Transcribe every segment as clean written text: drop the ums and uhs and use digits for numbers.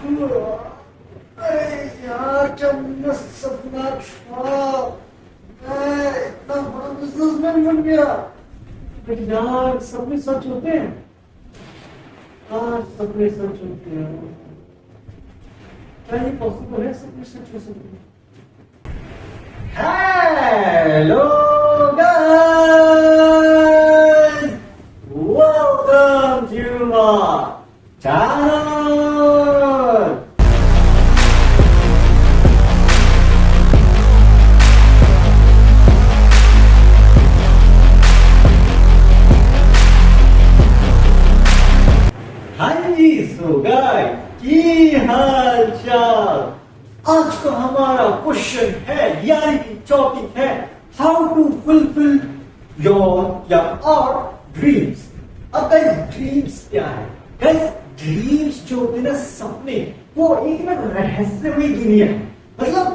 अरे यार क्या मस्त सपना था। मैं इतना बड़ा बिजनेसमैन बन गया। लेकिन यार सपने सच होते हैं। हाँ सपने सच होते हैं। क्या ये पॉसिबल है? सपने सच हो सकते हैं? Hello guys, welcome to my channel. हाँ जी, सो गाइस की हाल चाल। आज का हमारा क्वेश्चन है यानी कि टॉपिक है हाउ टू फुलफिल योर या आवर ड्रीम्स। अब गाइस ड्रीम्स क्या है? गाइस ड्रीम्स जो होते हैं ना, सपने, वो एक ना रहस्यमय दुनिया है। मतलब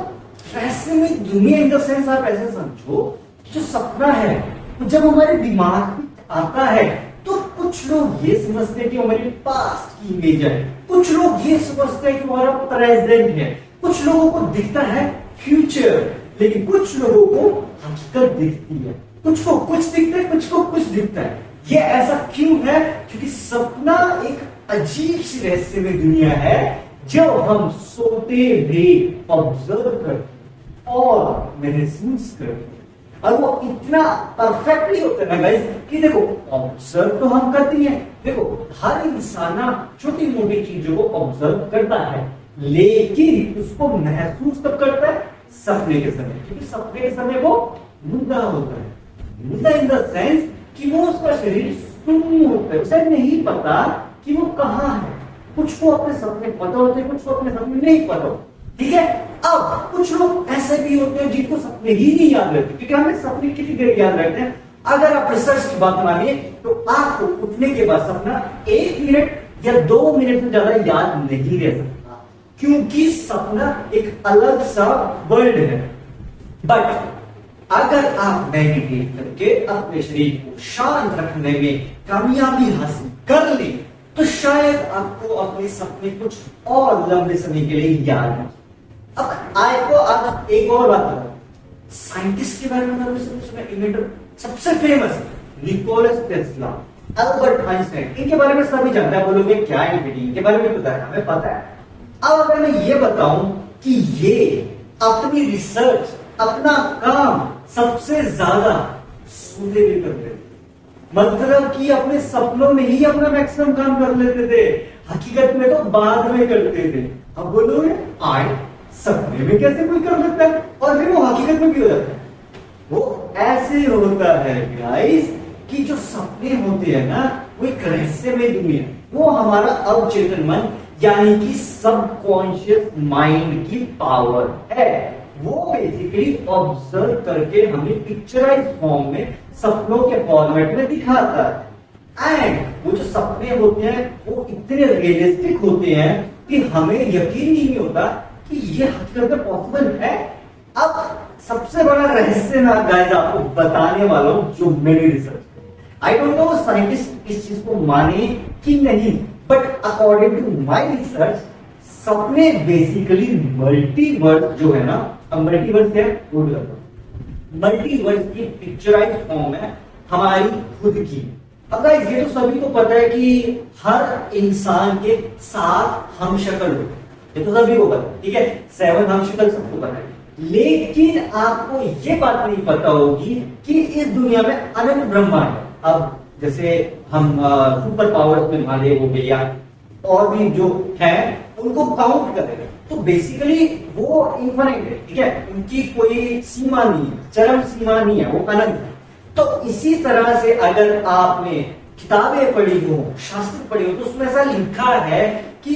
रहस्यमय दुनिया इन द सेंस आप ऐसे समझो, जो सपना है तो जब हमारे दिमाग में आता है तो कुछ लोग ये समझते हैं कि हमारी पास्ट की इमेज है, कुछ लोग ये समझते हैं कि हमारा प्रेजेंट है, कुछ लोगों को दिखता है फ्यूचर, लेकिन कुछ लोगों को हकीकत दिखती है। कुछ को कुछ दिखता है, कुछ को कुछ दिखता है। ये ऐसा क्यों है? क्योंकि सपना एक अजीब सी रहस्यमय दुनिया है जो हम सोते हुए ऑब्जर्व करते और महसूस करते। और वो इतना परफेक्टली होता है ना गाइस कि देखो ऑब्जर्व तो हम करते हैं। देखो हर इंसान ना छोटी मोटी चीजों को ऑब्जर्व करता है, लेकिन उसको महसूस कब करता है? सपने के समय। क्योंकि सपने के समय वो मुद्दा होता है। मुद्दा इन द सेंस कि वो उसका शरीर सुन्न होता है, उसे नहीं पता कि वो कहाँ है। कुछ को अपने सपने पता होते हैं, कुछ को अपने सपने नहीं पता होते। ठीक है। अब कुछ लोग ऐसे भी होते हैं जिनको सपने ही नहीं याद रहते, क्योंकि हमें सपने कितनी देर याद रहते हैं। अगर आप रिसर्च की बात मानिए तो आपको उठने के बाद सपना 1 मिनट या 2 मिनट से ज्यादा याद नहीं रह सकता, क्योंकि सपना एक अलग सा वर्ल्ड है। बट अगर आप मेडिटेट करके अपने शरीर को शांत रखने में कामयाबी हासिल कर ले तो शायद आपको अपने सपने कुछ और लंबे समय के लिए याद रहे। अब आपको आप एक और बात बताऊं, साइंटिस्ट के बारे में इन्वेंटर सबसे famous Nicholas Tesla, Albert Einstein, इनके बारे में सभी जानते हैं। बोलोगे क्या इनके बारे में पता है? हमें पता है। अब अगर मैं ये बताऊं कि ये अपनी रिसर्च, अपना काम सबसे ज्यादा सोते हुए करते थे, मतलब कि अपने सपनों में ही अपना मैक्सिमम काम कर लेते थे, हकीकत में तो बाद में करते थे। अब बोलोगे आए सपने में कैसे कोई कर लेता है और फिर वो हकीकत में भी हो जाता है? वो ऐसे होता है गाइस कि जो सपने होते हैं ना, वो एक रहस्यमय दुनिया, वो हमारा अवचेतन मन यानी कि सबकॉन्शियस माइंड की पावर है। वो बेसिकली ऑब्जर्व करके हमें पिक्चराइज फॉर्म में सपनों के फॉर्मेट में दिखाता है। एंड वो जो सपने होते हैं वो इतने रियलिस्टिक होते हैं कि हमें यकीन ही नहीं होता कि ये हकीकत में पॉसिबल है। अब सबसे बड़ा रहस्य ना गाइस आपको बताने वाला हूं जो मैंने research, I don't know scientist इस चीज को माने कि नहीं, but according to my research सपने बेसिकली मल्टीवर्स जो है ना, मल्टीवर्स क्या है? मल्टीवर्स की पिक्चराइज फॉर्म है हमारी खुद की। अब गाइस ये तो सभी को पता है कि हर इंसान के 7 हम शक्ल होते हैं, ये तो सभी को पता है। ठीक है, 7 हम शक्ल सबको पता है, लेकिन आपको ये बात नहीं पता होगी कि इस दुनिया में अनंत ब्रह्मांड है। अब जैसे हम सुपर पावर्स में महादेव हो गए या और भी जो है उनको काउंट करेंगे तो बेसिकली वो इनफाइनाइट है। ठीक है, उनकी कोई सीमा नहीं है, चरम सीमा नहीं है, वो अनंत है। तो इसी तरह से अगर आपने किताबें पढ़ी हो, शास्त्र पढ़ी हो, तो उसमें ऐसा लिखा है कि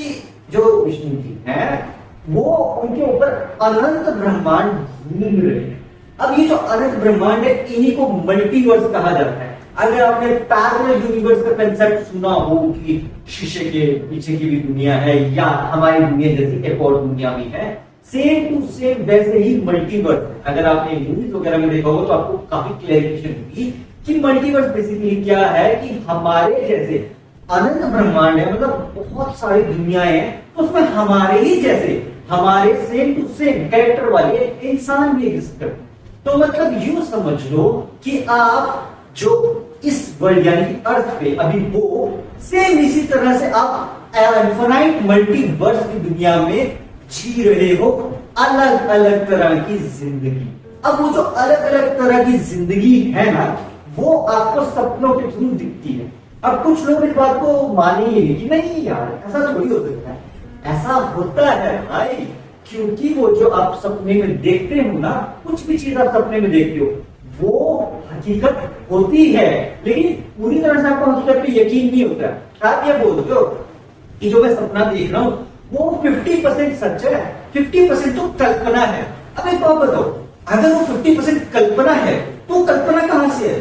जो विष्णु जी हैं वो उनके ऊपर अनंत ब्रह्मांड घूम रहे हैं। अब ये जो अनंत ब्रह्मांड है इन्हीं को मल्टीवर्स कहा जाता है। अगर आपने पैरेलल यूनिवर्स का कंसेप्ट सुना हो कि शीशे के पीछे की भी दुनिया है या हमारी दुनिया जैसी एक और दुनिया भी है, सेम टू सेम वैसे ही मल्टीवर्स है। अगर आपने मूवीज वगैरह में देखा हो तो आपको काफी क्लैरिफिकेशन होगी कि मल्टीवर्स बेसिकली क्या है, कि हमारे जैसे अनंत ब्रह्मांड है, मतलब बहुत सारी दुनियाएं हैं, तो उसमें हमारे ही जैसे, हमारे सेम टू सेम कैरेक्टर वाले इंसान भी एग्जिस्ट करते हैं। तो मतलब यूं समझ लो कि आप जो इस वर्ल्ड यानी कि अर्थ पे अभी वो सेम इसी तरह से आप इनफाइनाइट मल्टीवर्स की दुनिया में जी रहे हो, अलग अलग तरह की जिंदगी। अब वो जो अलग अलग तरह की जिंदगी है ना, वो आपको सपनों के थ्रू दिखती है। अब कुछ लोग इस बात को मानेंगे कि नहीं यार ऐसा थोड़ी हो सकता है, ऐसा होता है भाई, क्योंकि वो जो आप सपने में देखते हो ना, कुछ भी चीज आप सपने में देखते हो वो हकीकत होती है, लेकिन पूरी तरह से आपको हकीकत पे यकीन नहीं होता। आप ये बोलते हो कि जो मैं सपना देख रहा हूं वो 50% सच है, 50% तो कल्पना है। अब एक बात बताओ, अगर वो 50% कल्पना है तो कल्पना कहां से है,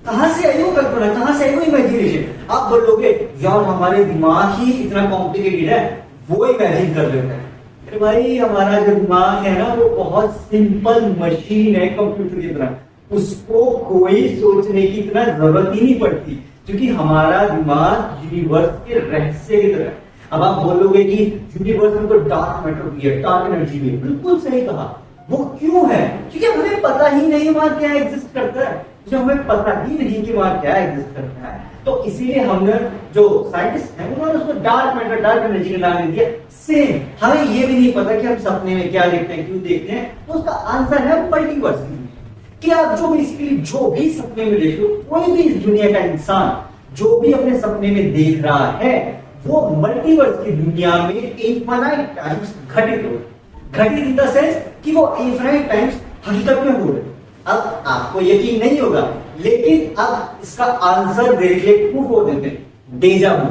कहां से आई वो कल्पना, कहां से आई वो इमेजिनेशन? आप बोलोगे यार हमारे दिमाग ही इतना कॉम्प्लिकेटेड है, वो इमेजिन कर लेता है। अरे भाई हमारा जो दिमाग है ना वो बहुत सिंपल मशीन है, कंप्यूटर की तरह, उसको कोई सोचने की इतना जरूरत ही नहीं पड़ती, क्योंकि हमारा दिमाग यूनिवर्स के रहस्य की तरह। अब आप बोलोगे कि यूनिवर्स में तो डार्क मैटर भी है, डार्क एनर्जी भी है, बिल्कुल सही कहा। वो क्यों है? क्योंकि हमें पता ही नहीं वहां क्या एग्जिस्ट करता है, जो हमें पता ही नहीं कि वहां क्या एग्जिस्ट करता है। तो इसीलिए हमने जो साइंटिस्ट हैं उन्होंने उसको डार्क मैटर, डार्क एनर्जी का नाम दे दिया। सेम हमें ये भी नहीं पता कि हम सपने में क्या देखते हैं, क्यों देखते हैं, तो उसका आंसर है मल्टीवर्स कि आप जो बेसिकली जो भी सपने में देख रहे हो, कोई भी इस दुनिया का इंसान जो भी अपने सपने में देख रहा है वो मल्टीवर्स की दुनिया में इनफाइनाइट टाइम्स घटित हो, घटित इन द सेंस कि वो इनफाइनाइट टाइम्स हकीकत में हो रहे। अब आपको यकीन नहीं होगा, लेकिन अब इसका आंसर डायरेक्टली प्रूफ हो देते हैं। डेजा वू,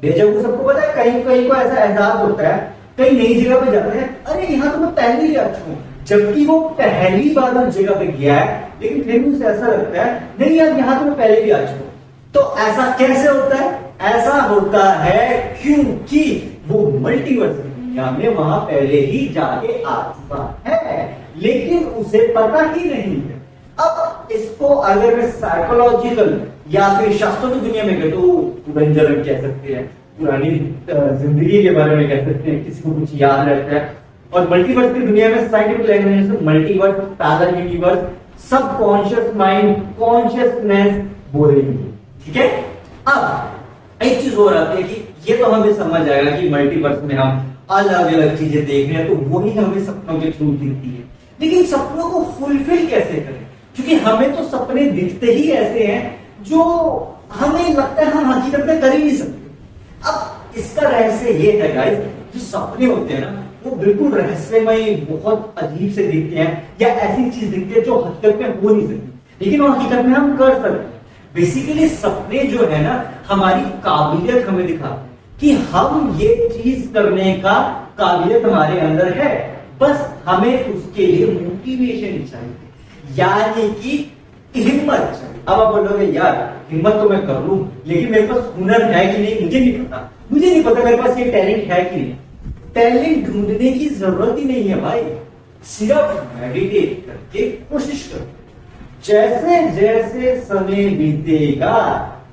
डेजा वू सबको पता है, कहीं कहीं को ऐसा एहसास होता है, कहीं नई जगह पे जाते हैं, अरे यहाँ तो मैं पहले ही आ चुका हूं, जबकि वो पहली बार उस जगह पे गया है, लेकिन फिर भी उसे ऐसा लगता है नहीं यार यहाँ तो मैं पहले भी आ चुका हूं। तो ऐसा कैसे होता है? ऐसा होता है क्योंकि वो मल्टीवर्स की दुनिया में वहां पहले ही जाके आ चुका है, लेकिन उसे पता ही नहीं है। अब इसको अगर मैं साइकोलॉजिकल या फिर शास्त्रों की दुनिया में कहते तो पुनर्जन्म कह सकते हैं, पुरानी जिंदगी के बारे में कह सकते हैं, किसी को कुछ याद रहता है। और मल्टीवर्स की दुनिया में साइंटिफिक लैंग्वेज में multiverse, parallel universe, subconscious mind, consciousness बोलेंगे। ठीक है। अब एक चीज और आती है कि ये तो हमें समझ आएगा कि मल्टीवर्स में हम अलग अलग चीजें देख रहे हैं, तो वही हमें सपनों के थ्रू दिखती है, लेकिन सपनों को फुलफिल कैसे करें? क्योंकि हमें तो सपने दिखते ही ऐसे हैं जो हमें लगता है हम हकीकत में कर ही नहीं सकते। अब इसका रहस्य ये है गाइस, जो सपने होते हैं ना वो बिल्कुल रहस्यमय, बहुत अजीब से दिखते हैं, या ऐसी चीज दिखती है जो हकीकत में हो नहीं सकती, लेकिन वो हकीकत में हम कर सकते हैं। बेसिकली सपने जो है ना हमारी काबिलियत हमें दिखाते हैं कि हम ये चीज करने का काबिलियत हमारे अंदर है, बस हमें उसके लिए मोटिवेशन चाहिए, यानी कि हिम्मत चाहिए। अब आप बोलोगे यार हिम्मत तो मैं कर लूं, लेकिन मेरे पास हुनर है कि नहीं मुझे नहीं पता, मुझे नहीं पता मेरे पास ये टैलेंट है कि नहीं। टैलेंट ढूंढने की जरूरत ही नहीं है भाई, सिर्फ मेडिटेट करके कोशिश करो। जैसे जैसे समय बीतेगा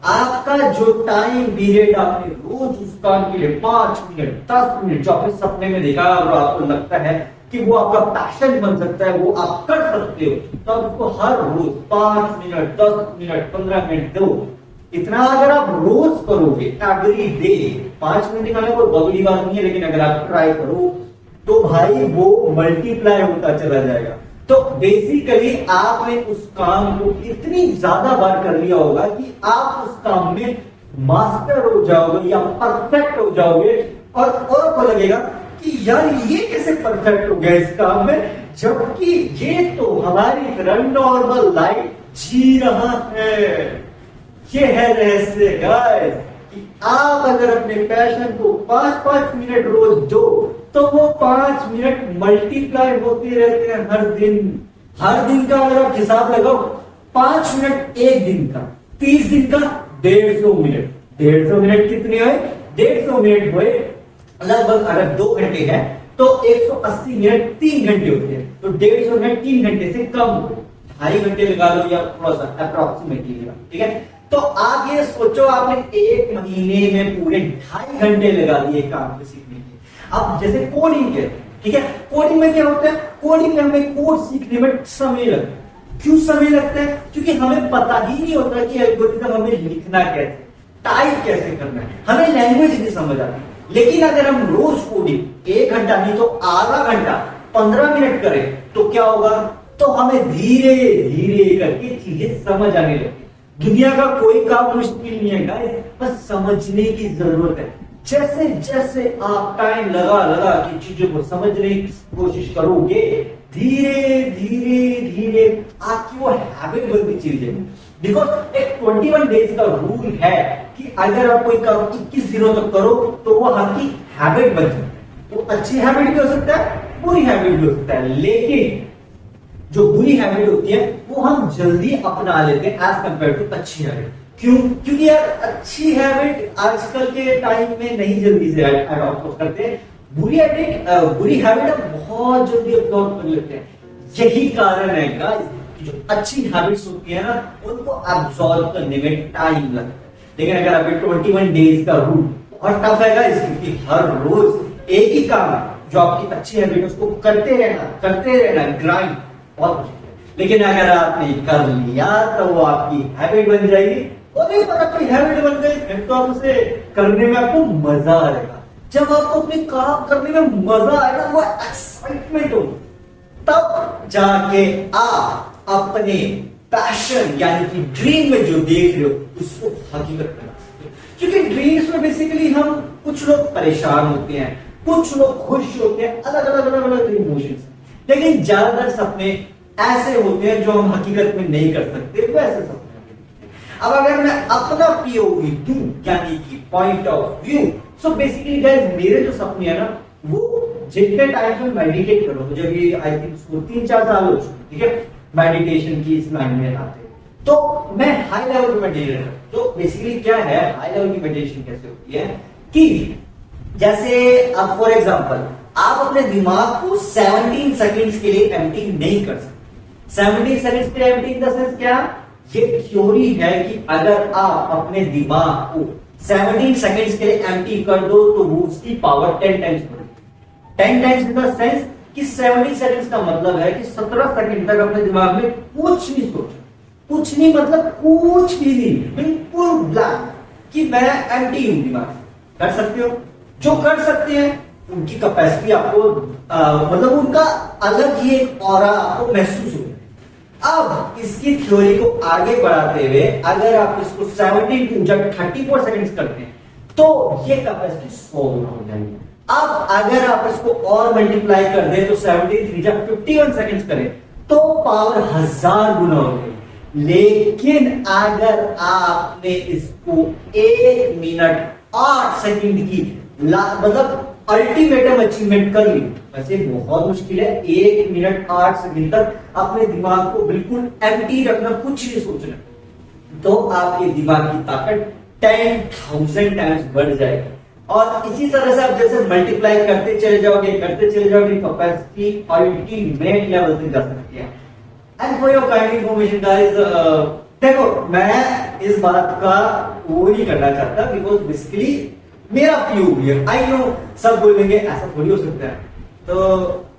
आपका जो टाइम पीरियड आपने रोज उस काम के लिए 5 मिनट 10 मिनट जो आपने सपने में देखा और आपको लगता है कि वो आपका पैशन बन सकता है, वो आप कर सकते हो, तो आप उसको हर रोज 5 मिनट 10 मिनट 15 मिनट दो। इतना अगर आप रोज करोगे, एवरी डे 5 मिनट निकालना कोई बहुत बड़ी बात नहीं है, लेकिन अगर आप ट्राई करो तो भाई वो मल्टीप्लाई होता चला जाएगा। तो बेसिकली आपने उस काम को इतनी ज्यादा बार कर लिया होगा कि आप उस काम में मास्टर हो जाओगे या परफेक्ट हो जाओगे, और आपको लगेगा कि यार ये कैसे परफेक्ट हो गया इस काम में, जबकि ये तो हमारी तरह नॉर्मल लाइफ जी रहा है। ये है रहस्य गाइस कि आप अगर अपने पैशन को 5-5 मिनट रोज दो तो वो 5 मिनट मल्टीप्लाई होते रहते हैं हर दिन। हर दिन का अगर आप हिसाब लगाओ, 5 मिनट एक दिन का, 30 दिन का 150 मिनट। 150 मिनट कितने हुए? 150 मिनट हुए लगभग, अगर 2 घंटे है तो 180 मिनट 3 घंटे होते हैं, तो 150 मिनट 3 घंटे से कम हो, 2.5 घंटे लगा लो या थोड़ा सा अप्रोक्सीमेटली लगा। ठीक है, तो आप ये सोचो आपने 1 महीने में पूरे 2.5 घंटे लगा दिए काम को सीखने के, अब जैसे कोडिंग के, ठीक है, कोडिंग में क्या होता है, कोडिंग में हमें कोड सीखने में समय लगता है। क्यों समय लगता है? क्योंकि हमें पता ही नहीं होता कि एल्गोरिथम हमें लिखना कैसे, टाइप कैसे करना है, हमें लैंग्वेज नहीं समझ आती। लेकिन अगर हम रोज कोडिंग 1 घंटा नहीं तो आधा घंटा 15 मिनट करें तो क्या होगा, तो हमें धीरे धीरे करके चीजें समझ आने लगती। दुनिया का कोई काम मुश्किल नहीं है गाइस, बस समझने की जरूरत है। जैसे जैसे आप टाइम लगा लगा के चीजों को समझने की कोशिश करोगे, धीरे धीरे धीरे आपकी वो हैबिट बनती चीज है। बिकॉज एक 21 डेज का रूल है कि अगर आप कोई काम 21 दिनों तक करो तो वो आपकी हैबिट बन जाती है। तो अच्छी हैबिट भी हो सकता है, बुरी हैबिट भी हो सकता है, लेकिन जो बुरी हैबिट होती है वो हम जल्दी अपना लेते हैं एज कंपेयर टू अच्छी हैबिट। क्यों? क्योंकि यार अच्छी हैबिट आजकल के टाइम में नहीं जल्दी से अडॉप्ट करते, बुरी हैबिट हम बहुत जल्दी अब्सॉर्ब कर लेते हैं। यही कारण है गाइस कि जो अच्छी हैबिट्स होती है ना उनको अब्सॉर्ब करने में टाइम लगता है। लेकिन अगर अभी 21 डेज का रूल बहुत टफ है गाइस, क्योंकि हर रोज एक ही काम जो आपकी अच्छी हैबिट उसको करते रहना ग्राइंड बहुत मुश्किल है। लेकिन अगर आपने कर लिया तो वो आपकी हैबिट बन जाएगी। और नहीं पता कोई हैबिट बन गई फिर तो आप उसे करने में आपको मजा आएगा। जब आपको अपने काम करने में मजा आएगा, वो एक्साइटमेंट हो, तब जाके आप अपने पैशन यानी कि ड्रीम में जो देख रहे हो उसको हकीकत बना सकते हो। क्योंकि ड्रीम्स में बेसिकली हम कुछ लोग परेशान होते हैं, कुछ लोग खुश होते हैं, अलग अलग इमोशंस। लेकिन ज्यादातर सपने ऐसे होते हैं जो हम हकीकत में नहीं कर सकते, वैसे सपने। अब अगर मैं अपना पीओवी दूं यानी कि point of view, so basically guys मेरे जो सपने हैं ना वो जितने टाइम में मेडिटेट करो, मुझे भी आई थिंक 3-4 साल हो चुके, ठीक है, मेडिटेशन की इस लाइन में आते, तो मैं हाई लेवल पे मेडिटेट करता हूं। तो बेसिकली क्या है हाई लेवल की मेडिटेशन कैसे होती है कि जैसे अब फॉर एग्जांपल आप अपने दिमाग को 17 सेकंड्स के लिए एम्प्टी नहीं कर सकते। 17 सेकंड्स के लिए एम्प्टी इन द सेंस क्या, ये थ्योरी है कि अगर आप अपने दिमाग को 17 सेकंड्स के लिए एम्प्टी कर दो तो वो उसकी पावर 10 टाइम्स बढ़ेगी। 10 टाइम्स इन द सेंस कि 70 सेकंड्स का मतलब है कि 17 सेकंड तक अपने दिमाग में कुछ नहीं सोचो, कुछ नहीं मतलब कुछ भी नहीं, बिल्कुल ब्लैंक, कि मैं एम्प्टी हूं दिमाग। कर सकते हो? जो कर सकते हैं उनकी कैपेसिटी आपको मतलब उनका अलग ही एक ऑरा आपको महसूस हो। अब इसकी थ्योरी को आगे बढ़ाते हुए अगर आप इसको 17 जब 34 सेकंड्स करते हैं तो ये कैपेसिटी 100 गुना हो जाएगी। अब अगर आप इसको और मल्टीप्लाई कर दें तो 73 जब 51 सेकंड्स करें तो पावर 1000 गुना हो गई। लेकिन अगर आपने इसको 1 मिनट 8 सेकंड की मतलब अल्टीमेटम अचीवमेंट कर ली, वैसे बहुत मुश्किल है 1 मिनट 8 सेकंड तक अपने दिमाग को बिल्कुल एम्प्टी रखना, कुछ नहीं सोचना, तो आपके दिमाग की ताकत 10,000 टाइम्स बढ़ जाएगी। और इसी तरह से आप जैसे मल्टीप्लाई करते चले जाओगे कैपेसिटी अल्टीमेट लेवल तक जा सकती है। And for your kind information guys, देखो मैं इस बात का वो नहीं करना चाहता बिकॉज बेसिकली मेरा पीओवी है। आई नो सब बोलेंगे ऐसा थोड़ी हो सकता है, तो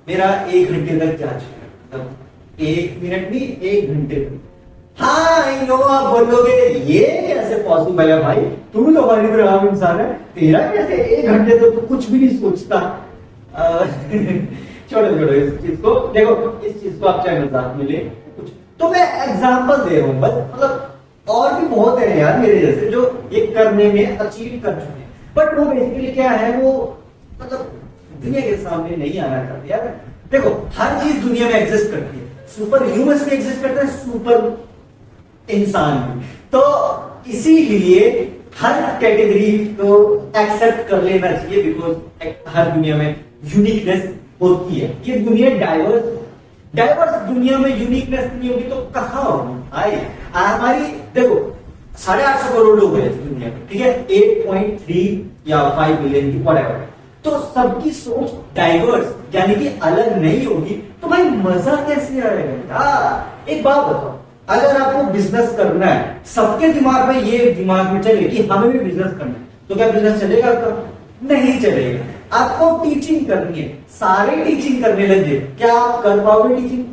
मेरा 1 घंटे तक जा चुका है, मतलब 1 मिनट नहीं 1 घंटे तक। हाँ आई नो आप बोलोगे ये कैसे पॉसिबल है भाई, तुम तो हमारी तरह आम इंसान है, तेरा कैसे 1 घंटे तक तो कुछ भी नहीं सोचता। छोड़ो इस चीज को, देखो इस चीज को आप चाहे मजाक में ले कुछ, तो मैं एग्जांपल दे रहा हूं बस, मतलब और भी बहुत है यार मेरे जैसे जो ये करने में अचीव कर चुके हैं, बट वो बेसिकली क्या है, वो मतलब दुनिया के सामने नहीं आना चाहते यार। देखो हर चीज दुनिया में एग्जिस्ट करती है, सुपर ह्यूमंस भी एग्जिस्ट करते हैं, सुपर इंसान भी, तो इसीलिए हर कैटेगरी को एक्सेप्ट कर लेना चाहिए बिकॉज हर दुनिया में यूनिकनेस होती है। ये दुनिया डाइवर्स दुनिया में यूनिकनेस नहीं होगी तो कहां होगी? हमारी देखो 850 करोड़ लोग हैं इस दुनिया में, ठीक है, 8.3 या 5 बिलियन की व्हाटएवर, तो सबकी सोच डाइवर्स यानी कि अलग नहीं होगी, तो भाई मजा कैसे आएगा? एक बात बताओ, अगर आपको बिजनेस करना है, सबके दिमाग में ये दिमाग में चले कि हमें भी बिजनेस करना है, तो क्या बिजनेस चलेगा? आपका नहीं चलेगा। आपको टीचिंग करनी है, सारे टीचिंग करने लगे, क्या आप कर पाओगे टीचिंग?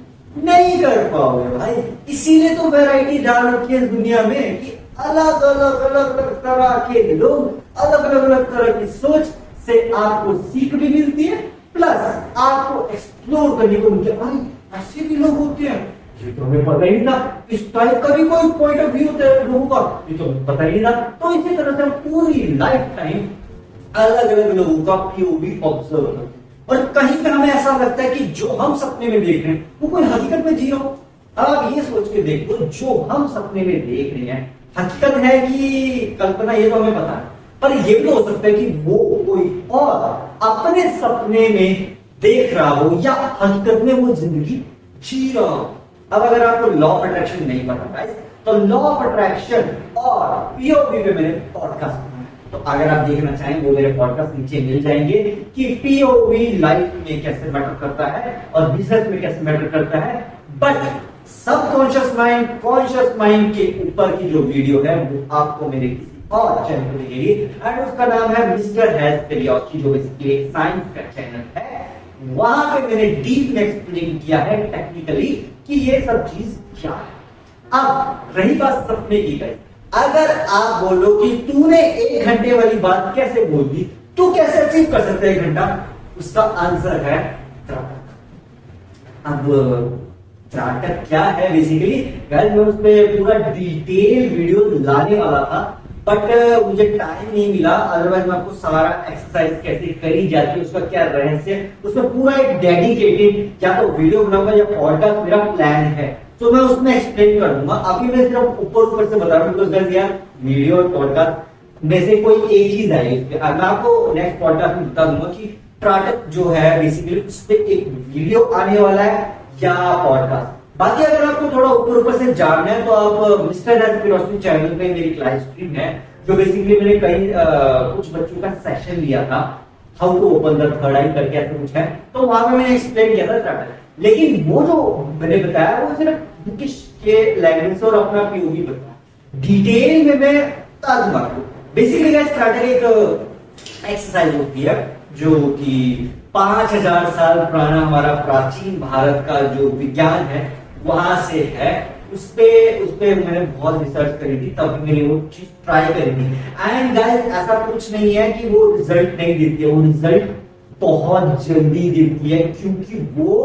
नहीं कर पाओगे भाई। इसीलिए तो वैरायटी डाल रखी है दुनिया में कि अलग अलग अलग अलग तरह के लोग, अलग अलग अलग तरह की सोच से आपको सीख भी मिलती है, प्लस आपको एक्सप्लोर करने को मिलता है। भाई ऐसे भी लोग होते हैं, ये तो हमें पता ही नहीं था। इस टाइप का भी कोई पॉइंट ऑफ व्यू होता है लोगों का, ये तो पता ही नहीं था। तो इसी तरह से हम पूरी लाइफ टाइम अलग अलग लोगों का पीओवी ऑब्जर्व करते हैं, और कहीं पे हमें ऐसा लगता है कि जो हम सपने में देख रहे हैं वो कोई हकीकत में जी रहा हो। अब आप ये सोच के देखो, जो हम सपने में देख रहे हैं हकीकत है कि कल्पना, ये तो हमें पता है, पर ये भी हो सकता है कि वो कोई और अपने सपने में देख रहा हो या हकीकत में वो जिंदगी जी रहा हो। अब अगर आपको लॉ ऑफ अट्रैक्शन नहीं पता गाइस, तो लॉ ऑफ अट्रैक्शन और पीओवी पे मैंने पॉडकास्ट, तो अगर आप देखना चाहें वो मेरे पॉडकास्ट नीचे मिल जाएंगे कि पीओवी लाइफ में कैसे मैटर करता है और बिजनेस में कैसे मैटर करता है। But subconscious mind conscious mind के ऊपर की जो वीडियो है वो आपको मेरे किसी और चैनल पर मिलेगी, एंड उसका नाम है मिस्टर हैज फिलॉसफी, जो बेसिकली एक साइंस का चैनल है। वहां पे मैंने डीप में एक्सप्लेन किया है टेक्निकली कि ये सब चीज क्या है। अब रही बात सपने की, गई अगर आप बोलो कि तूने 1 घंटे वाली बात कैसे बोल दी, तू कैसे अचीव कर सकता है 1 घंटा, उसका आंसर है त्राटक। अब त्राटक क्या है बेसिकली, गाइस मैं उस पर पूरा डिटेल वीडियो लाने वाला था, बट मुझे टाइम नहीं मिला। अदरवाइज मैं आपको सारा एक्सरसाइज कैसे करी जाती है, उसका क्या रहस्य, उसमें पूरा एक डेडिकेटेड या तो वीडियो बनाऊंगा या पॉडकास्ट मेरा प्लान है, तो मैं उसमें एक्सप्लेन कर दूंगा। अभी मैं सिर्फ ऊपर से बता रहा हूँ, बिकॉज यार वीडियो और पॉडकास्ट में से कोई एक चीज आई, मैं आपको नेक्स्ट पॉडकास्ट में बता दूंगा कि त्राटक जो है बेसिकली उस पर एक वीडियो आने वाला है या पॉडकास्ट। बाकी अगर आपको थोड़ा ऊपर से जानना है तो आप मिस्टर हैज फिलॉसफी चैनल पे मेरी लाइव स्ट्रीम है, जो बेसिकली मैंने कई कुछ बच्चों का सेशन लिया था, how to open the third eye करके ऐसा कुछ है, तो वहां पे मैंने एक्सप्लेन किया था त्राटक। लेकिन वो जो मैंने बताया वो सिर्फ बुकिश के लैंग्वेज और अपना पीओवी बताया, डिटेल में मैं बता दूंगा आपको। बेसिकली गाइस त्राटक एक एक्सरसाइज होती है जो कि 5000 साल पुराना हमारा प्राचीन भारत का जो विज्ञान है वहां से है। उसपे मैंने बहुत रिसर्च करी थी, तब मैंने वो चीज ट्राई करी थी। एंड गाइस ऐसा कुछ नहीं है कि वो रिजल्ट नहीं देती है, वो रिजल्ट बहुत जल्दी देती है, क्योंकि वो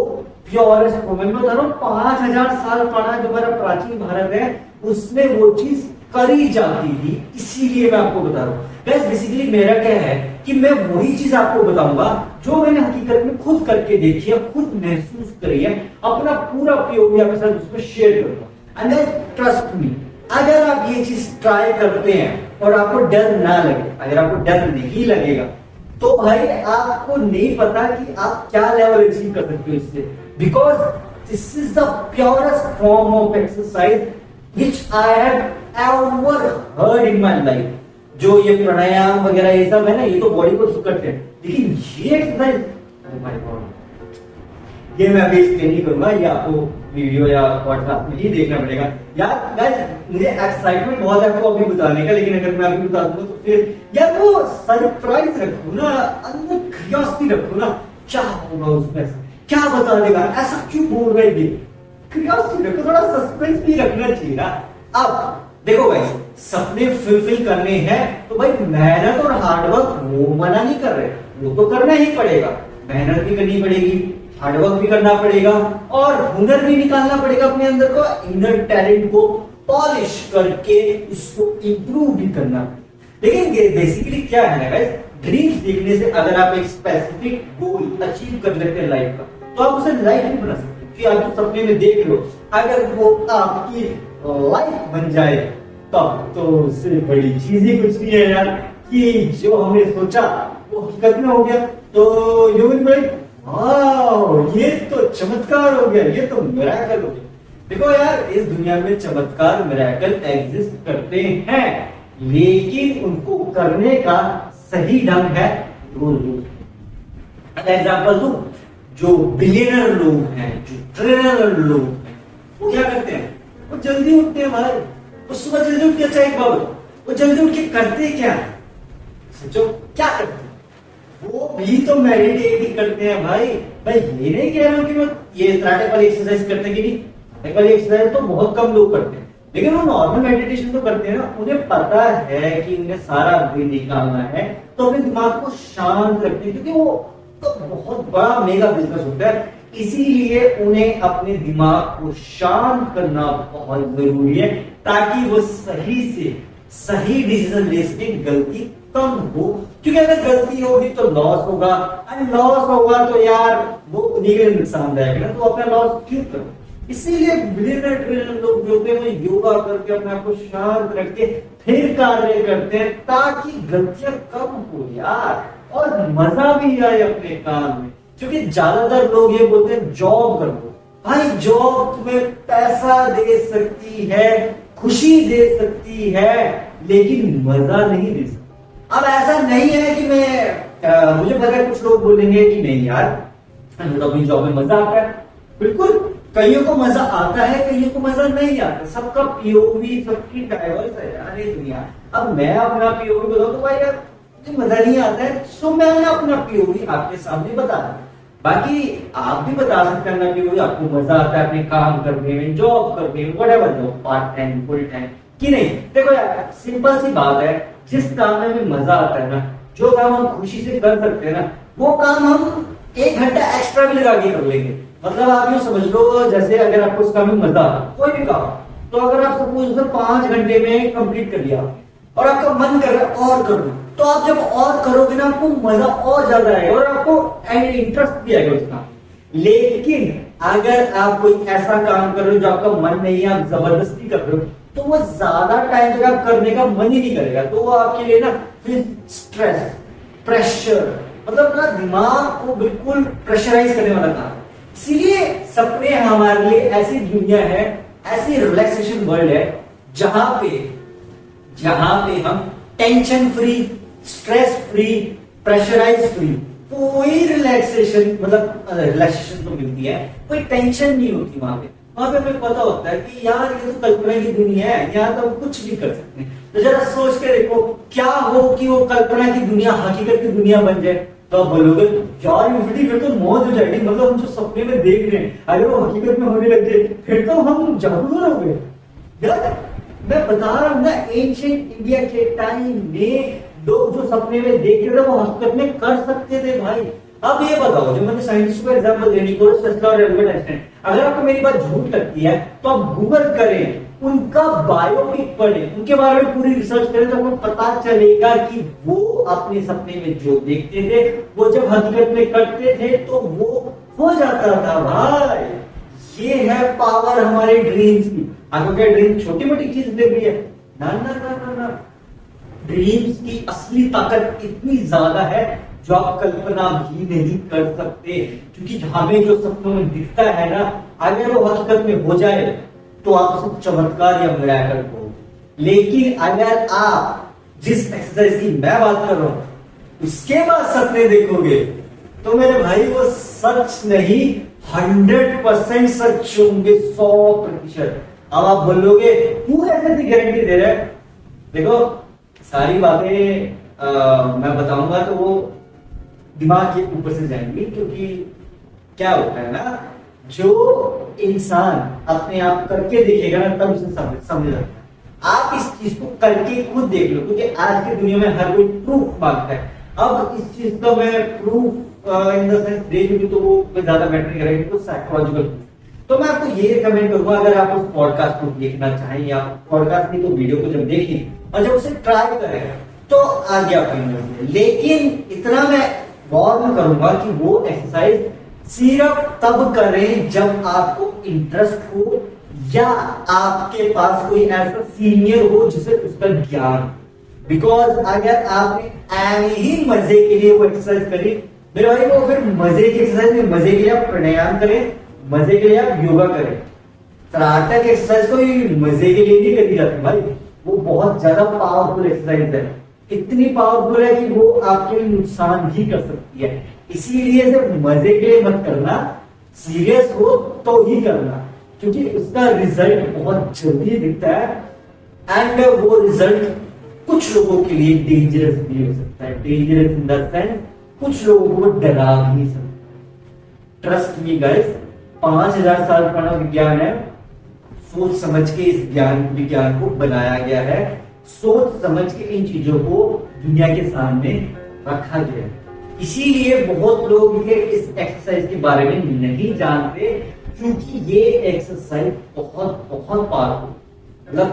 प्योरेस्ट मोमेंट में 5000 साल पुराना जो हमारा प्राचीन भारत है उसमें वो चीज करी जाती थी, इसीलिए मैं आपको बता रहा हूँ। गाइस बेसिकली मेरा क्या है कि मैं वही चीज आपको बताऊंगा जो मैंने हकीकत में खुद करके देखी है, खुद महसूस करी है, अपना पूरा पीओवी आपके साथ उसमें शेयर करूंगा। एंड ट्रस्ट मी, अगर आप ये चीज ट्राई करते हैं और आपको डर ना लगे, अगर आपको डर नहीं लगेगा तो भाई आपको नहीं पता कि आप क्या लेवल अचीव कर सकते हो इससे, because this is the purest form of exercise which I have ever heard in my life. जो ये प्राणायाम वगैरह ये सब है ना, ये तो बॉडी को ठीक करते हैं, लेकिन ये एक्सरसाइज, ओह माय गॉड, ये मैं अभी एक्सप्लेन नहीं करूंगा, ये आपको वीडियो या पॉडकास्ट में ही देखना पड़ेगा। यार गाइस मुझे एक्साइटमेंट बहुत है आपको अभी बताने का, लेकिन अगर मैं अभी बता दूंगा तो फिर यार वो सरप्राइज रखो ना, अंदर क्यूरियोसिटी रखो ना, क्या होगा उसमें, क्या बता देगा, ऐसा क्यों बोल रहे हैं, क्यूरियोसिटी रखो, थोड़ा सस्पेंस भी रखना चाहिए ना। अब देखो भाई सपने फुलफिल करने हैं तो भाई मेहनत और हार्डवर्क वो मना नहीं कर रहे, वो तो करना ही पड़ेगा, मेहनत भी करनी पड़ेगी, हार्डवर्क भी करना पड़ेगा और हुनर भी निकालना पड़ेगा अपने अंदर को, इनर टैलेंट को पॉलिश करके उसको इंप्रूव भी करना। लेकिन बेसिकली क्या है ना गाइस, ड्रीम्स देखने से अगर आप एक स्पेसिफिक गोल अचीव कर लेते हैं लाइफ का, तो आप उसे लाइफ नहीं बना सकते। कि आप जो सपने में देख लो अगर वो आपकी लाइफ बन जाए तब तो उससे बड़ी चीज ही कुछ नहीं है यार, कि जो हमने सोचा वो हकीकत में हो गया, तो यू विल बी वाओ, ये तो चमत्कार हो गया, ये तो मिरेकल हो गया। देखो यार इस दुनिया में चमत्कार मिरेकल एग्जिस्ट करते हैं, लेकिन उनको करने का सही ढंग है रोज। एग्जाम्पल दूं, जो बिलियनर लोग हैं, जो ट्रिलियनर लोग हैं, वो क्या करते हैं, वो जल्दी उठते हैं भाई, वो सुबह जल्दी उठ के, अच्छा एक बात, वो जल्दी उठ के करते क्या, सोचो क्या करते हैं, वो भी तो मेडिटेट ही करते हैं भाई। मैं ये नहीं कह रहा हूँ कि वो ये त्राटक वाली एक्सरसाइज करते हैं कि नहीं, त्राटक वाली एक्सरसाइज तो बहुत कम लोग करते हैं, लेकिन वो नॉर्मल मेडिटेशन तो करते हैं ना। उन्हें पता है कि उन्हें सारा दिन निकालना है, तो अपने दिमाग को शांत रखते हैं, क्योंकि वो तो बहुत बड़ा मेगा बिजनेस होता है। इसीलिए उन्हें अपने दिमाग को शांत करना बहुत जरूरी है, ताकि वो सही से सही डिसीजन ले सके, गलती कम हो। क्योंकि अगर गलती होगी तो लॉस होगा, और लॉस होगा तो यार वो उन्हीं के लिए नुकसानदायक है, तो अपना लॉस क्यों करो। इसीलिए बिलियनर ट्रिलियनर लोग जो होते हैं वो योगा करके अपने आप को शांत रख के फिर कार्य करते हैं, ताकि गलतियां कम हो यार, और मजा भी आए अपने काम में। क्योंकि ज्यादातर लोग ये बोलते हैं जॉब कर लो भाई, जॉब तुम्हें पैसा दे सकती है, खुशी दे सकती है, लेकिन मजा नहीं दे सकती। अब ऐसा नहीं है कि मुझे पता है कुछ लोग बोलेंगे कि नहीं यार हमें तो अपनी जॉब में मजा आता है। बिल्कुल, कईयों को मजा आता है, कईयों को मजा नहीं आता, सबका पीओवी सबकी डाइवर्स है यार ये दुनिया। अब मैं अपना पीओवी बताऊं तो भाई यार मुझे मजा नहीं आता है, सो मैंने अपना पीओवी आपके सामने बता दिया। बाकी आप भी बता सकते हैं ना कि आपको मजा आता है अपने काम करने में, जॉब करने में, whatever job, part time full time कि नहीं। देखो यार सिंपल सी बात है, जिस काम में हमें मजा आता है ना, जो काम हम खुशी से कर सकते हैं ना, वो काम हम 1 घंटा एक्स्ट्रा भी लगा के कर लेंगे। मतलब आप यूं समझ लो, जैसे अगर आपको उस काम में मजा कोई भी काम, तो अगर आप सपोज 5 घंटे में कंप्लीट कर लिया और आपका मन कर रहा है और कर लो, तो आप जब और करोगे ना आपको मजा और ज्यादा आएगा और आपको इंटरेस्ट भी आएगा उसका। लेकिन अगर आप कोई ऐसा काम कर रहे हो जो आपका मन नहीं है, आप जबरदस्ती कर रहे हो, तो वो ज्यादा टाइम तक आप करने का मन ही नहीं करेगा, तो वो आपके लिए ना फिर स्ट्रेस, प्रेशर, मतलब ना दिमाग को बिल्कुल प्रेशराइज करने वाला काम। इसीलिए सपने हमारे लिए ऐसी दुनिया है, ऐसी रिलैक्सेशन वर्ल्ड है, जहां पे हम tension free, stress free, pressurize free, कोई रिलैक्सेशन मतलब रिलैक्सेशन तो मिलती है, कोई टेंशन नहीं होती वहां पे हमें पता होता है कि यार ये तो कल्पना की दुनिया है, यहाँ तो हम कुछ भी कर सकते हैं। तो जरा सोच के देखो क्या हो कि वो कल्पना की दुनिया हकीकत की दुनिया बन जाए, तो आप बोलोगे यार फिर तो मौत हो जाएगी। मतलब हम जो सपने में देख रहे हैं अगर वो हकीकत में होने लग जाए फिर तो हम जादूगर हो गए यार। मैं बता रहा हूँ ना, एंशिएंट इंडिया के टाइम में लोग जो सपने में देख रहे थे वो हकीकत में कर सकते थे भाई। अब ये बताओ, जो मैंने साइंटिस्ट को एग्जांपल देनी को टेस्ला और एल्बर्ट आइंस्टाइन, अगर आपको मेरी बात झूठ लगती है तो आप गूगल करें, उनका बायोपिक पढ़ें, उनके बारे में पूरी रिसर्च करें, तो आपको पता चलेगा कि वो अपने सपने में जो देखते थे वो जब हकीकत में करते थे तो वो हो जाता था भाई। ये है पावर हमारे ड्रीम्स की। आपको क्या ड्रीम छोटी मोटी चीज दे रही है? ना ना ना ना ना, ड्रीम्स की असली ताकत इतनी ज्यादा है जो आप कल्पना भी नहीं कर सकते। क्योंकि हमें जो सपनों में दिखता है ना, अगर वो हकीकत में हो जाए तो आप सब चमत्कार या मिराकल हो। लेकिन अगर आप जिस एक्सरसाइज की मैं बात कर रहा हूं उसके बाद सपने देखोगे तो मेरे भाई वो सच नहीं 100% सच होंगे, 100%। अब आप बोलोगे तू ऐसे गारंटी दे रहा है? देखो सारी बातें मैं बताऊंगा तो वो दिमाग के ऊपर से जाएंगी, क्योंकि क्या होता है ना, जो इंसान अपने आप करके देखेगा ना तब उसे समझ लगता है। आप इस चीज को करके खुद देख लो, क्योंकि आज की दुनिया में हर कोई प्रूफ मांगता है। अब इस चीज का मैं proof in the sense they दूंगी तो वो ज्यादा मैटर नहीं करेगा, तो साइकोलॉजिकल। तो मैं आपको ये रिकमेंड करूंगा, अगर आप उस पॉडकास्ट को देखना चाहें या पॉडकास्ट नहीं तो वीडियो को जब देखें और जब उसे ट्राई करें तो आगे आप। लेकिन इतना मैं वार्न करूंगा कि वो एक्सरसाइज सिर्फ तब करें जब आपको इंटरेस्ट हो या आपके पास कोई ऐसा सीनियर हो जिसे उसका ज्ञान। बिकॉज अगर आपने ही मजे के लिए वो एक्सरसाइज करी मेरे भाई, वो फिर मजे की एक्सरसाइज में मजे के लिए आप प्राणायाम करें, मजे के लिए आप योगा करें। त्राटक एक्सरसाइज कोई मजे के लिए नहीं करी जाती भाई, वो बहुत ज्यादा पावरफुल एक्सरसाइज है। इतनी पावरफुल है कि वो आपके लिए नुकसान भी कर सकती है। इसीलिए सिर्फ मजे के लिए मत करना, सीरियस हो तो ही करना, क्योंकि उसका रिजल्ट बहुत जल्दी दिखता है। एंड वो रिजल्ट कुछ लोगों के लिए डेंजरस भी हो सकता है। डेंजरस इन द सेंस कुछ लोगों को डरा भी नहीं सकते। ट्रस्ट मी गाइस, 5000 साल पुराना विज्ञान है, सोच समझ के इस विज्ञान को बनाया गया है, सोच समझ के इन चीजों को दुनिया के सामने रखा गया है। इसीलिए बहुत लोग इस एक्सरसाइज के बारे में नहीं जानते, क्योंकि ये एक्सरसाइज बहुत बहुत पावरफुल, मतलब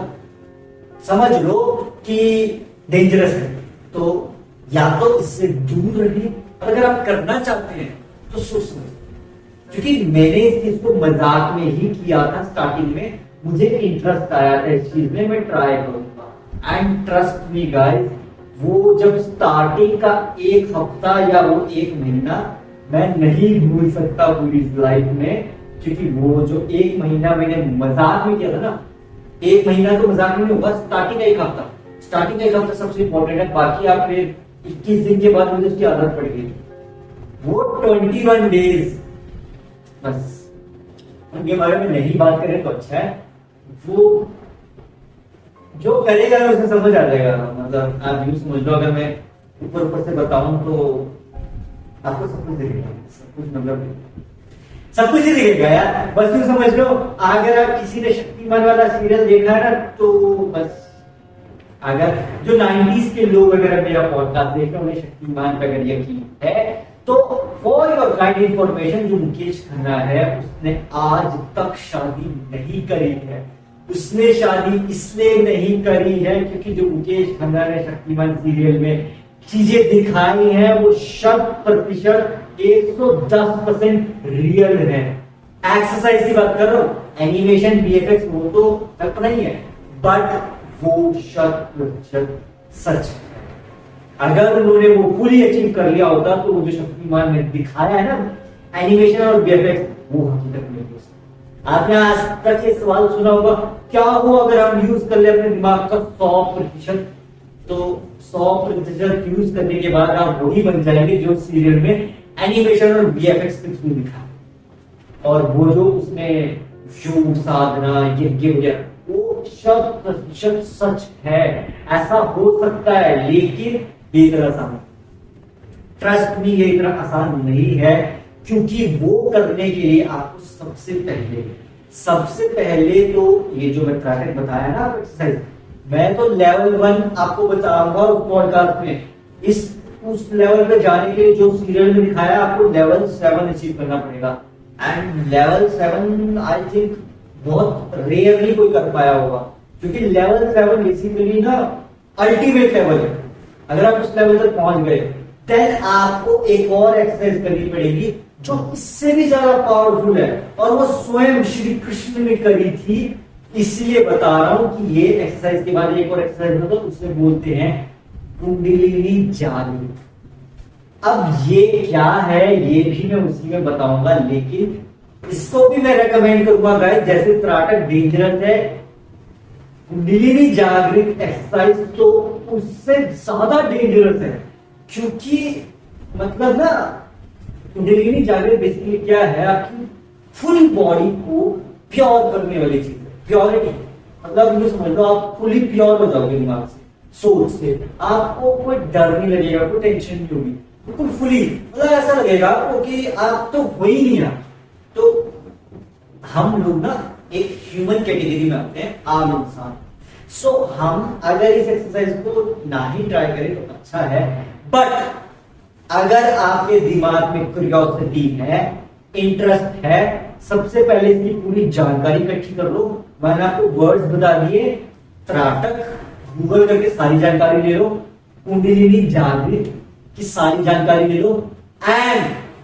समझ लो कि डेंजरस है। तो या तो इससे दूर रहिए, अगर आप करना चाहते हैं तो सोच समझ, क्योंकि मैंने इस चीज को मजाक में ही किया था स्टार्टिंग में, मुझे इंटरेस्ट आया था इस चीज में, मैं ट्राई करूंगा। एंड ट्रस्ट मी गाइस, वो जब स्टार्टिंग का एक हफ्ता या वो एक महीना मैं नहीं भूल सकता पूरी लाइफ में, क्योंकि वो जो एक महीना मैंने मजाक में किया था ना, एक महीना तो मजाक में नहीं होगा, स्टार्टिंग का एक हफ्ता सबसे इंपॉर्टेंट है। बाकी आप फिर 21 दिन के बाद मुझे उसकी आदत पड़ गई। वो 21 डेज, बस उनके बारे में नहीं बात करें तो अच्छा है। वो जो करेगा उसे समझ आ जाएगा, मतलब आप यूं समझ लो, अगर मैं ऊपर से बताऊं तो आपको सब कुछ दिखेगा, सब कुछ मतलब सब कुछ ही दिखेगा यार, बस यूं समझ लो। अगर आप किसी ने शक्तिमान वाला सीरियल देखा है ना, तो बस अगर जो 90s के लोग अगर मेरा पॉडकास्ट देख रहे हैं, उन्हें शक्तिमान पे अगर यकीन है, तो फॉर योर काइंड इंफॉर्मेशन, जो मुकेश खन्ना है उसने आज तक शादी नहीं करी है। उसने शादी इसलिए नहीं करी है क्योंकि जो मुकेश खन्ना ने शक्तिमान सीरियल में चीजें दिखाई हैं वो 100% 110% रियल है। एक्सरसाइज की बात कर रहा हूं, एनिमेशन वीएफएक्स वो तो कल्पना ही है, बट वो 100% सच है। अगर उन्होंने वो फुली अचीव कर लिया होता तो वो जो शक्तिमान ने दिखाया है ना, एनिमेशन और वीएफएक्स, वो हकीकत में हो सकता। आपने आज तक ये सवाल सुना होगा, क्या हो अगर हम यूज कर ले अपने दिमाग का 100%, तो 100% यूज करने के बाद आप वही बन जाएंगे जो सीरियल में एनिमेशन और वीएफएक्स में दिखा। और वो जो उसमें योग साधना यज्ञ वगैरह, वो 100% सच है। ऐसा हो सकता है, लेकिन ये इतना आसान, ट्रस्ट मी, ये इतना आसान नहीं है, क्योंकि वो करने के लिए आपको सबसे पहले तो ये जो मैं ट्रैक बताया ना एक्सरसाइज, मैं तो लेवल 1 आपको बताऊंगा उस पॉडकास्ट में। उस लेवल पे जाने के लिए जो सीरियल में दिखाया, आपको लेवल 7 अचीव करना पड़ेगा। एंड लेवल 7 आई थिंक बहुत रेयरली कोई कर पाया होगा, क्योंकि लेवल 7 बेसिकली ना अल्टीमेट लेवल है। अगर आप उस लेवल तक पहुंच गए, देन आपको एक और एक्सरसाइज करनी पड़ेगी जो इससे भी ज्यादा पावरफुल है, और वो स्वयं श्री कृष्ण ने करी थी। इसलिए बता रहा हूं कि ये एक्सरसाइज के बाद एक और एक्सरसाइज होता है, उसे बोलते हैं कुंडलिनी जागृति। अब ये क्या है ये भी मैं उसी में बताऊंगा, लेकिन इसको भी मैं रेकमेंड करूंगा गाइस। जैसे त्राटक डेंजरस है, कुंडलिनी जागृत एक्सरसाइज तो उससे ज्यादा डेंजरस है, क्योंकि मतलब ना कुंडलिनी जागृत बेसिकली क्या है, आपकी फुल बॉडी को प्योर करने वाली चीज है। प्योरिटी मतलब ये समझ लो, आप फुली प्योर हो जाओगे दिमाग से, सोच से, आपको कोई डर नहीं लगेगा, कोई टेंशन नहीं होगी, बिल्कुल फुली, मतलब ऐसा लगेगा आपको कि आप तो हो ही नहीं। तो हम लोग ना एक ह्यूमन कैटेगरी में आते हैं, आम इंसान। सो हम अगर इस एक्सरसाइज को ना ही ट्राई करें तो अच्छा है, बट अगर आपके दिमाग में क्यूरियोसिटी है, इंटरेस्ट है, सबसे पहले इसकी पूरी जानकारी इकट्ठी कर लो। मैंने आपको वर्ड्स बता दिए, त्राटक गूगल करके सारी जानकारी ले लो, कुंडलिनी जागृत की सारी जानकारी ले लो। एंड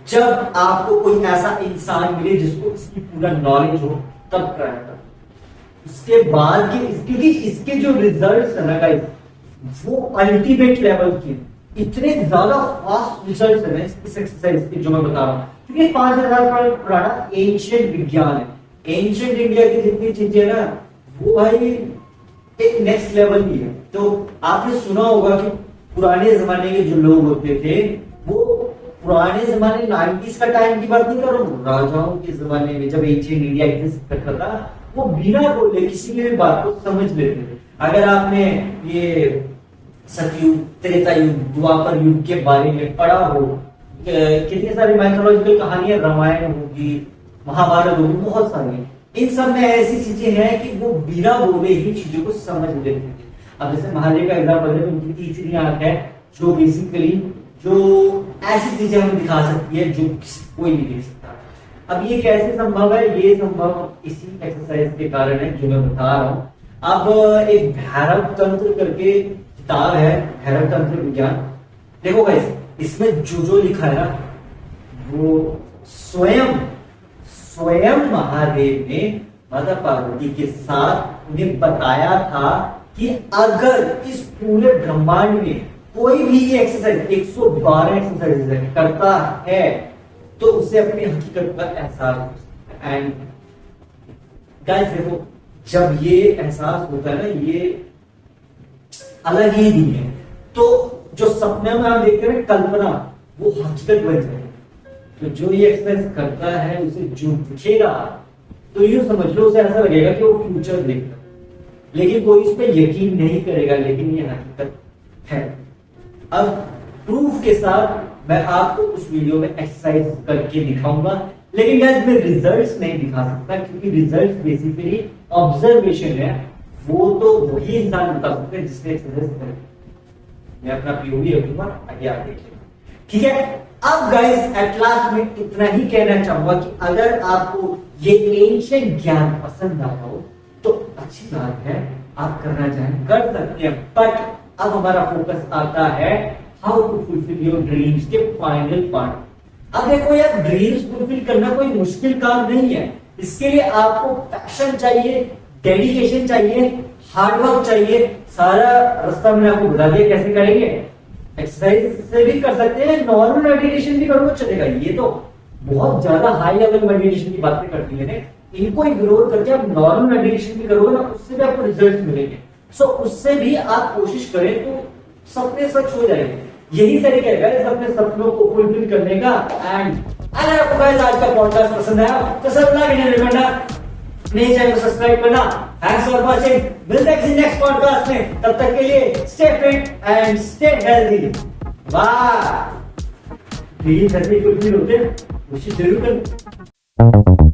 जब आपको कोई ऐसा इंसान मिले जिसको इसकी पूरा नॉलेज हो, तब ट्राई करो। उसके बाद क्योंकि इसके जो रिजल्ट्स है ना गाइस, वो अल्टीमेट लेवल के, इतने ज्यादा फास्ट रिजल्ट्स है इस एक्सरसाइज के जो मैं बता रहा हूं, क्योंकि 5000 साल पुराना एंशिएंट विज्ञान है। एंशिएंट इंडिया की जितनी चीजें ना, वो भाई एक नेक्स्ट लेवल की है। तो आपने सुना होगा कि पुराने जमाने के जो लोग होते थे, वो पुराने जमाने 90s का टाइम की बात नहीं कर रहा हूं, राजाओं के जमाने में जब एंशिएंट इंडिया एग्जिस्ट करता था, वो बिना बोले किसी भी बात को समझ लेते थे। अगर आपने ये सतयुग, त्रेता युग, द्वापर युग के बारे में पढ़ा हो, कितनी सारी माइथोलॉजिकल कहानियां, रामायण होगी, महाभारत होगी, बहुत सारी हैं। इन सब में ऐसी चीजें हैं कि वो बिना बोले ही चीजों को समझ लेते हैं। अब जैसे महादेव का एग्जाम्पल है, उनकी तीसरी आंख है जो बेसिकली जो ऐसी चीजें हमें दिखा सकती है जो कोई नहीं देख सकता। अब ये कैसे संभव है? ये संभव इसी एक्सरसाइज के कारण है जो मैं बता रहा हूँ। अब एक भैरव तंत्र करके किताब है, भैरव तंत्र विज्ञान। देखो गाइस, इसमें जो जो लिखा है ना, वो स्वयं महादेव ने माता पार्वती के साथ उन्हें बताया था कि अगर इस पूरे ब्रह्मांड में कोई भी ये एक्सरसाइज 112 एक्सरसाइज करता है तो उसे अपनी हकीकत का एहसास हो सकता है। एंड गाइस देखो, जब ये एहसास होता है ना, ये अलग ही दिन है। तो जो सपने में आप देखते हैं कल्पना, वो हकीकत बन जाएगी। तो जो ये एक्सरसाइज करता है उसे जो दिखेगा, तो यूं समझ लो उसे ऐसा लगेगा कि वो फ्यूचर देख रहा है, लेकिन कोई इस पर यकीन नहीं करेगा, लेकिन ये हकीकत है। अब प्रूफ के साथ मैं आपको उस वीडियो में एक्सरसाइज करके दिखाऊंगा, लेकिन गाइस मैं रिजल्ट्स नहीं दिखा सकता, क्योंकि रिजल्ट्स बेसिकली ऑब्जर्वेशन है। वो तो वही इंसान बता सकते हैं जिसने एक्सरसाइज करी। मैं अपना पीओवी रखूंगा, आगे आप देखिए, ठीक है। अब गाइस एट लास्ट में इतना ही कहना चाहूंगा कि अगर आपको ये एंशिएंट ज्ञान पसंद आता हो तो अच्छी बात है, आप करना चाहें कर सकते हैं। बट अब हमारा फोकस आता है how to fulfil your dreams के फाइनल पार्ट। अब देखो यार, ड्रीम्स फुलफिल करना कोई मुश्किल काम नहीं है। इसके लिए आपको पैशन चाहिए, डेडिकेशन चाहिए, हार्डवर्क चाहिए। सारा रास्ता मैंने आपको बता दिया कैसे करेंगे। एक्सरसाइज से भी कर सकते हैं, नॉर्मल मेडिटेशन भी करो चलेगा। ये तो बहुत ज्यादा हाई लेवल मेडिटेशन की बातें करती है, इनको इग्नोर करके आप नॉर्मल मेडिटेशन भी करोगे ना, उससे भी आपको रिजल्ट मिलेंगे। सो उससे भी आप कोशिश करें तो सपने सच हो जाएंगे। यही तरीका है अपने सपनों को फुलफिल करने का। एंड अगर आपको गाइस आज का पॉडकास्ट पसंद आया तो सब लाइक करना, मेरे चैनल को सब्सक्राइब करना। थैंक्स फॉर वाचिंग, मिलते हैं किसी नेक्स्ट पॉडकास्ट में। तब तक के लिए stay fit and stay healthy. वाह, ड्रीम फुलफिल होते हैं, कोशिश जरूर करें।